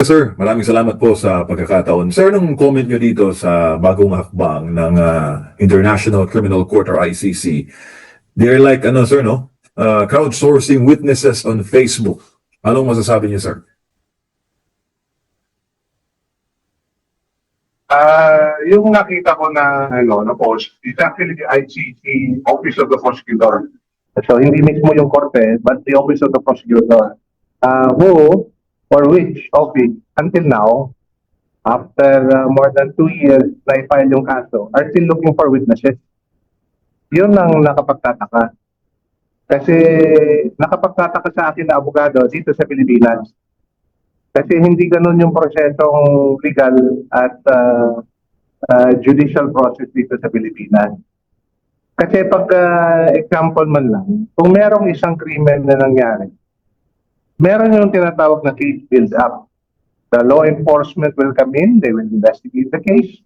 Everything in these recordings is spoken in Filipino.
Sir, maraming salamat po sa pagkakataon. Sir, anong comment nyo dito sa bagong hakbang ng International Criminal Court or ICC? They're like, ano sir, no? Crowdsourcing witnesses on Facebook. Anong masasabi niyo, sir? Yung nakita ko na post, is actually the ICC Office of the Prosecutor. So hindi mismo yung korte, but the Office of the Prosecutor. Who, for which office, until now, after more than 2 years na i-file yung kaso, are still looking for witnesses. Yun ang nakapagtataka. Kasi nakapagtataka sa akin na abogado dito sa Pilipinas. Kasi hindi ganun yung prosesong legal at judicial process dito sa Pilipinas. Kasi pag example man lang, kung merong isang krimen na nangyari, meron yung tinatawag na case build-up. The law enforcement will come in, they will investigate the case,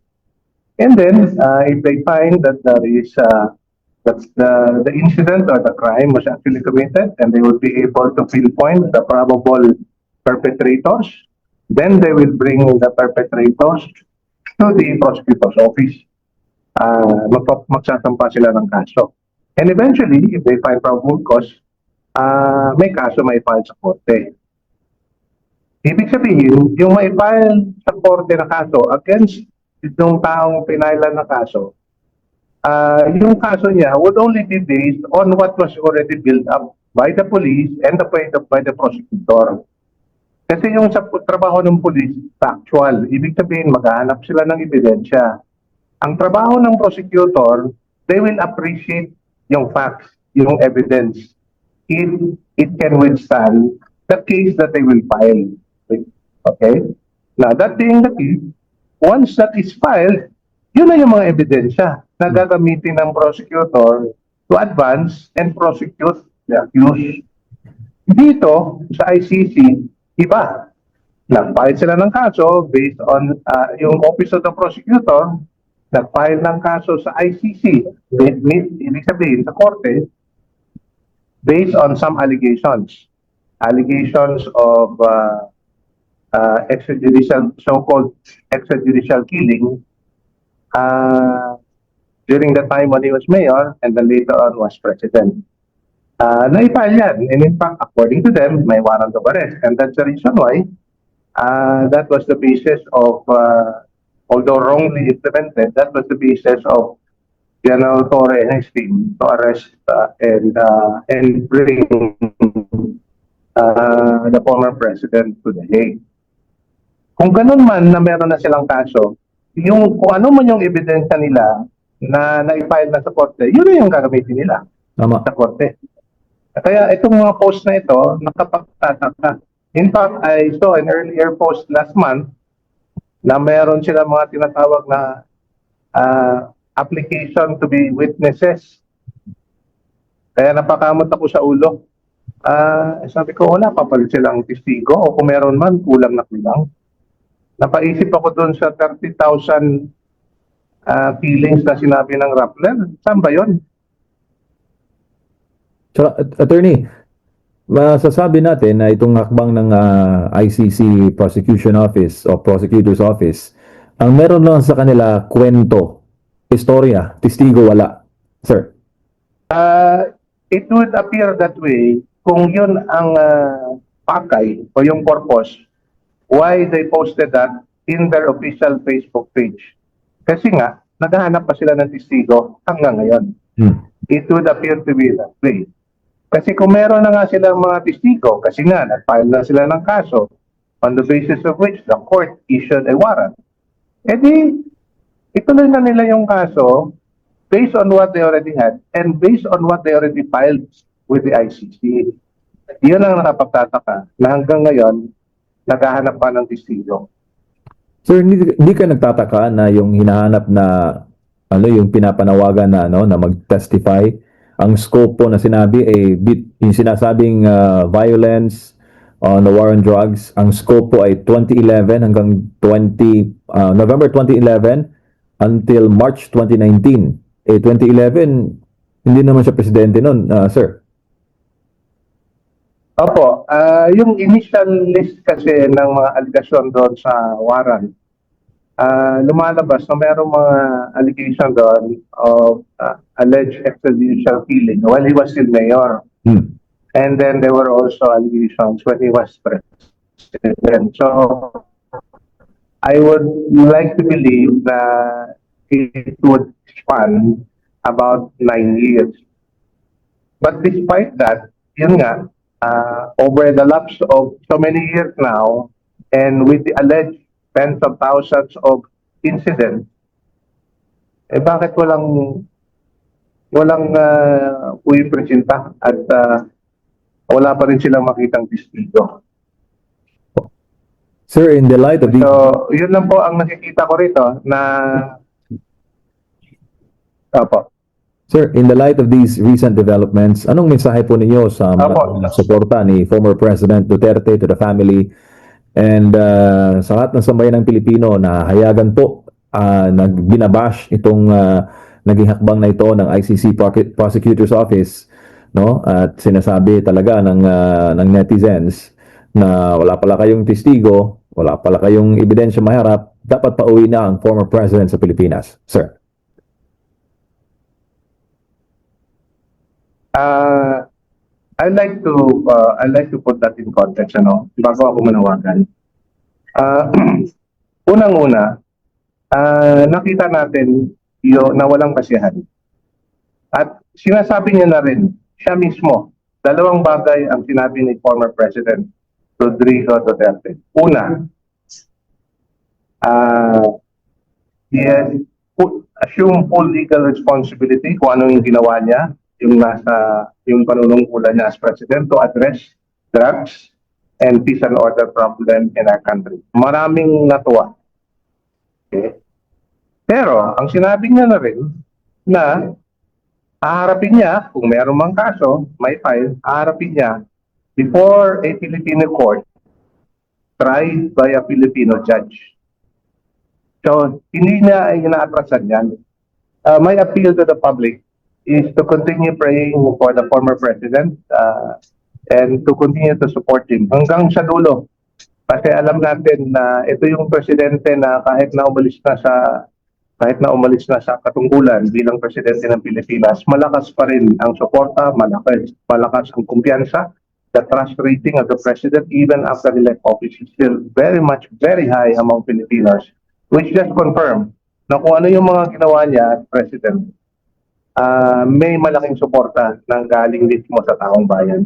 and then if they find that there is that the incident or the crime was actually committed, and they will be able to pinpoint the probable perpetrators, then they will bring the perpetrators to the prosecutor's office. Magsasampa sila ng kaso. And eventually, if they find probable cause, may kaso may file sa korte. Ibig sabihin, yung may file sa korte na kaso against yung taong pinailan na kaso, yung kaso niya would only be based on what was already built up by the police and by the prosecutor. Kasi yung sa trabaho ng police, factual. Ibig sabihin, maghahanap sila ng ebidensya. Ang trabaho ng prosecutor, they will appreciate yung facts, yung evidence, if it can withstand the case that they will file. Okay? Now, that being the case, once that is filed, yun na yung mga ebidensya na gagamitin ng prosecutor to advance and prosecute the accused. Dito, sa ICC, iba. Nag-file sila ng kaso based on yung Office of the Prosecutor, nag-file ng kaso sa ICC, ibig sabihin sa korte, based on some allegations. Allegations of extrajudicial, so-called extrajudicial killing during the time when he was mayor and then later on was president. Na-file yan. And in fact, according to them, may warrant of arrest. And that's the reason why that was the basis of, although wrongly implemented, that was the basis of General Torre and his team to arrest and bring the former president to the Hague. Kung ganun man na meron na silang kaso, yung kung ano man yung ebidensya nila na na-file na sa korte, yun na yung gagamitin nila sa korte. Kaya itong mga post na ito, nakapagtataka. In fact, I saw an earlier post last month na meron sila mga tinatawag na application to be witnesses. Kaya napakamot ako sa ulo. Sabi ko, wala pa pala silang testigo o kung meron man, kulang na kulang. Napaisip ako doon sa 30,000 killings na sinabi ng Rappler. Saan ba yun? So, attorney, masasabi natin na itong hakbang ng ICC Prosecution Office o Prosecutor's Office, ang meron lang sa kanila kwento, istorya, testigo, wala. Sir? It would appear that way kung yun ang pakay o yung purpose why they posted that in their official Facebook page. Kasi nga, naghahanap pa sila ng testigo hanggang ngayon. It would appear to be that way. Kasi kung meron na nga silang mga testigo, kasi nga, nag-file na sila ng kaso on the basis of which the court issued a warrant, edi, ituloy na nila yung kaso based on what they already had and based on what they already filed with the ICC. Yun ang nakapagtataka na hanggang ngayon, naghahanap pa ng testigo. Sir, hindi ka nagtataka na yung hinahanap na yung pinapanawagan na na mag-testify, ang scope po na sinabi yung sinasabing violence on the war on drugs, ang scope po ay 2011 hanggang November 2011 until March 2019. 2011 hindi naman siya presidente noon, sir. Opo. yung initial list kasi ng mga allegation doon sa warrant, lumalabas na mayroong mga allegation doon of alleged extrajudicial killing while he was still mayor. Hmm. And then there were also allegations when he was president. So I would like to believe that it would span about 9 years. But despite that, yun nga, over the lapse of so many years now, and with the alleged tens of thousands of incidents, bakit walang pumipresenta at wala pa rin silang makitang testigo. Sir, in the light of the So, yun lang po ang nakikita ko rito na Opo. Sir, in the light of these recent developments, anong mensahe po ninyo sa Apo. mga suporta ni former President Duterte to the family and sa lahat ng sambayan ng Pilipino na hayagan po binabash itong naging hakbang na ito ng ICC Prosecutor's Office, no? At sinasabi talaga ng netizens na wala pala kayong testigo, wala pala kayong ebidensya maharap, dapat pauwi na ang former president sa Pilipinas. Sir. I'd like to put that in context, bago ako manawagan. Unang-una, nakita natin na walang kasiyahan. At sinasabi niya na rin, siya mismo, dalawang bagay ang sinabi ni former President Rodrigo Duterte. Una, he has assumed full legal responsibility kung ano yung ginawa niya, yung panunungkulan niya as president to address drugs and peace and order problem in our country. Maraming natuwa. Okay? Pero, ang sinabi niya na rin na haharapin niya, kung mayroong mang kaso, may file, haharapin niya before a Filipino court tried by a Filipino judge. So, hindi niya inaatrasan yan. My appeal to the public is to continue praying for the former president and to continue to support him hanggang sa dulo. Kasi alam natin na ito yung presidente na kahit na umalis na sa katungkulan bilang presidente ng Pilipinas, malakas pa rin ang suporta, malakas ang kumpiyansa. The trust rating of the president even after he left office is still very high among Filipinos, which just confirm na kung ano yung mga ginawa niya as president, may malaking suporta ng galing mismo sa taong bayan.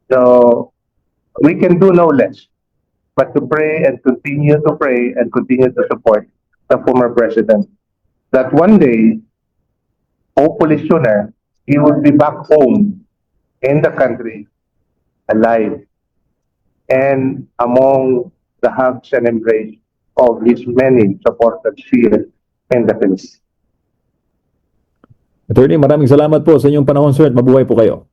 So, we can do no less but to pray and continue to support the former president. That one day, hopefully sooner, he will be back home in the country, alive, and among the hugs and embrace of his many supporters here in the Philippines. Attorney, maraming salamat po sa inyong panahon, sir, at mabuhay po kayo.